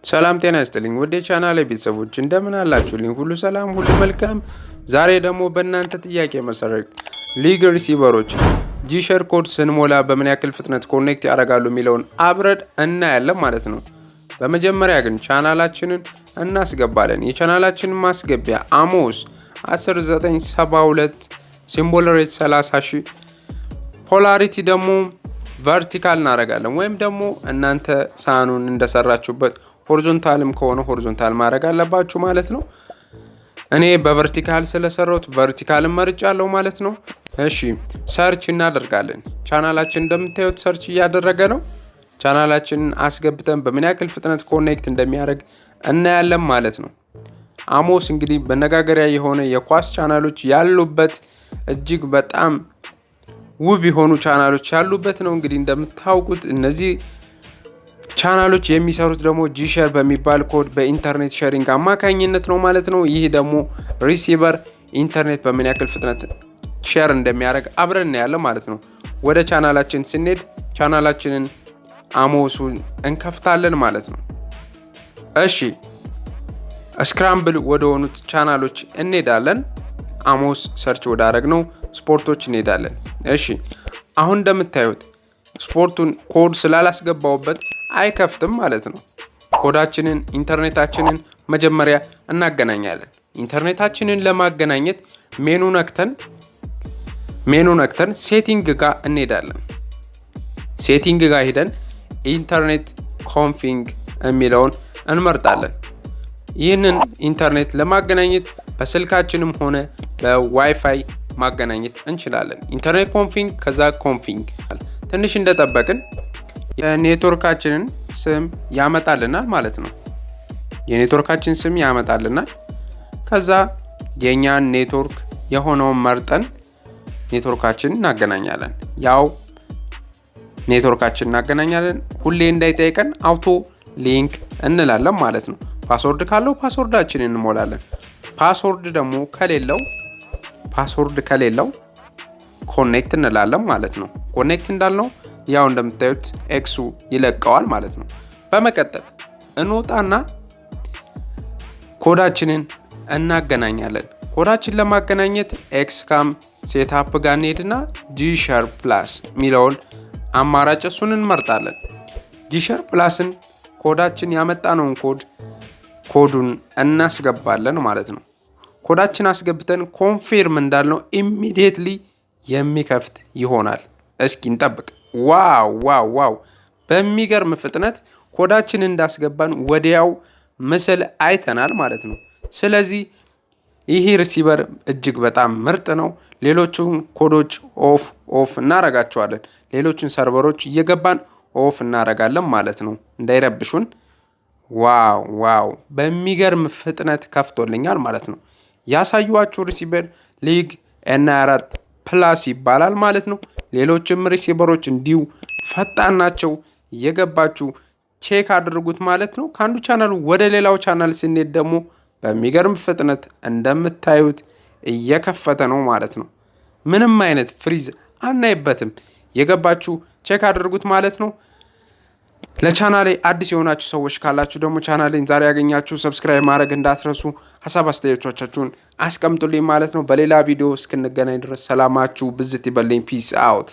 ሰላም ጤና ይስጥልኝ ወደ ቻናሌ ቤተሰቦች እንደምን አላችሁልኝ? ሁሉ ሰላም ሁሉ መልካም። ዛሬ ደግሞ በእናንተ ጥያቄ መሰረት ሊግ ሪሲቨሮች ጂሸር ኮድ ስንሞላ በምን ያክል ፍጥነት ኮኔክት ያደርጋሉ የሚለውን አብረን እናያለን ማለት ነው። በመጀመሪያ ግን ቻናላችንን እናስገባለን። የቻናላችንን ማስገቢያ አሞስ 10972 ሲምቦል ሬት 30000 ፖላሪቲ ደግሞ ቨርቲካል እናደርጋለን ወይም ደግሞ እናንተ ሳኑን እንደሰራችሁበት ሆሪዞንታልም ከሆነ ሆሪዞንታል ማድረግ አለባችሁ ማለት ነው። እኔ በቨርቲካል ስለሰራሁት ቨርቲካልን መርጫለሁ ማለት ነው። እሺ ሰርች እናደርጋለን። ቻናላችን እንደምታዩት ሰርች እያደረገ ነው። ቻናላችንን አስገብተን በምን ያክል ፍጥነት ኮኔክት እንደሚያደርግ እናያለን ማለት ነው። አሞስ እንግዲህ በነጋገሪያ የሆነ የኳስ ቻናሎች ያሉበት እጅግ በጣም ውብ የሆኑ ቻናሎች ያሉበት ነው። እንግዲህ እንደምታውቁት እነዚህ ቻናሎች የሚሰሩት ደግሞ ጂሸር በሚባል ኮድ በኢንተርኔት ሼሪንግ አማካኝነት ነው ማለት ነው። ይህ ደግሞ ሪሲቨር ኢንተርኔት በምን ያክል ፍጥነት ሼር እንደሚያደርግ አብረን እናያለን ማለት ነው። ወደ ቻናላችን ስንሄድ ቻናላችንን አሞሱን እንከፍታለን ማለት ነው። እሺ ስክራምብል ወደ ሆኑት ቻናሎች እንሄዳለን። አሞስ ሰርች ወዳረግነው ስፖርቶች እንሄዳለን። እሺ አሁን እንደምታዩት ስፖርቱን ኮድ ስላላስገባውበት አይከፍትም ማለት ነው። ኮዳችንን ኢንተርኔታችንን መጀመሪያ እናገናኛለን። ኢንተርኔታችንን ለማገናኘት ሜኑ ነክተን ሴቲንግ ጋር እንሄዳለን። ሴቲንግ ጋር ሄደን ኢንተርኔት ኮንፊግ የሚለውን እንመርጣለን። ይህንን ኢንተርኔት ለማገናኘት በስልካችንም ሆነ በዋይፋይ ማገናኘት እንችላለን። ኢንተርኔት ኮንፊግ ከዛ ኮንፊግ ትንሽ እንደጠበቅን የኔትወርካችንን ስም ያመጣልናል ማለት ነው። የኔትወርካችን ስም ያመጣልናል። ከዛ የኛን ኔትወርክ የሆነውን መርጠን ኔትወርካችንን እናገናኛለን። ያው ኔትወርካችንን እናገናኛለን። ሁሌ እንዳይጠይቀን አውቶ ሊንክ እንላለን ማለት ነው። ፓስወርድ ካለው ፓስወርዳችንን እንሞላለን። ፓስወርድ ከሌለው ኮኔክት እንላለን ማለት ነው። ኮኔክት እንዳልነው ያው እንደምታዩት ኤክሱ ይለቀዋል ማለት ነው። በመቀጠል እንወጣና ኮዳችንን እናገናኛለን። ኮዳችን ለማገናኘት ኤክስካም ሴትአፕ ጋር እንሄድና ጂሸር ፕላስ ሚለውን አማራጭ እሱን እንመርጣለን። ጂሸር ፕላስን ኮዳችን ያመጣነውን ኮዱን እናስገባለን ማለት ነው። ኮዳችን አስገብተን ኮንፊርም እንዳልነው ኢሚዲየትሊ የሚከፍት ይሆናል። እስኪ እንጠብቅ። ዋው በሚገርም ፍጥነት ኮዳችን እንዳስገባን ወዲያው ምስል አይተናል ማለት ነው። ስለዚህ ይህ ሪሲቨር እጅግ በጣም ምርጥ ነው። ሌሎቹን ኮዶች ኦፍ እናረጋቸዋለን። ሌሎችን ሰርቨሮች እየገባን ኦፍ እናረጋለን ማለት ነው እንዳይረብሹን። ዋው በሚገርም ፍጥነት ከፍቶልኛል ማለት ነው። ያሳዩዋችሁ ሪሲቨር ሊግ N24 ፕላስ ይባላል ማለት ነው። ሌሎችም ሪሲቨሮች እንዲሁ ፈጣን ናቸው። እየገባችሁ ቼክ አድርጉት ማለት ነው። ከአንዱ ቻናል ወደ ሌላው ቻናል ስንሄድ ደግሞ በሚገርም ፍጥነት እንደምታዩት እየከፈተ ነው ማለት ነው። ምንም አይነት ፍሪዝ አናይበትም። እየገባችሁ ቼክ አድርጉት ማለት ነው። ለቻናሌ አዲስ የሆናችሁ ሰዎች ካላችሁ ደግሞ ቻናሌን ዛሬ ያገኛችሁ ሰብስክራይብ ማድረግ እንዳትረሱ። ሐሳብ አስተያየቶቻችሁን አስቀምጡልኝ ማለት ነው። በሌላ ቪዲዮ እስክንገናኝ ድረስ ሰላማችሁ ብዝት ይበልኝ። ፒስ አውት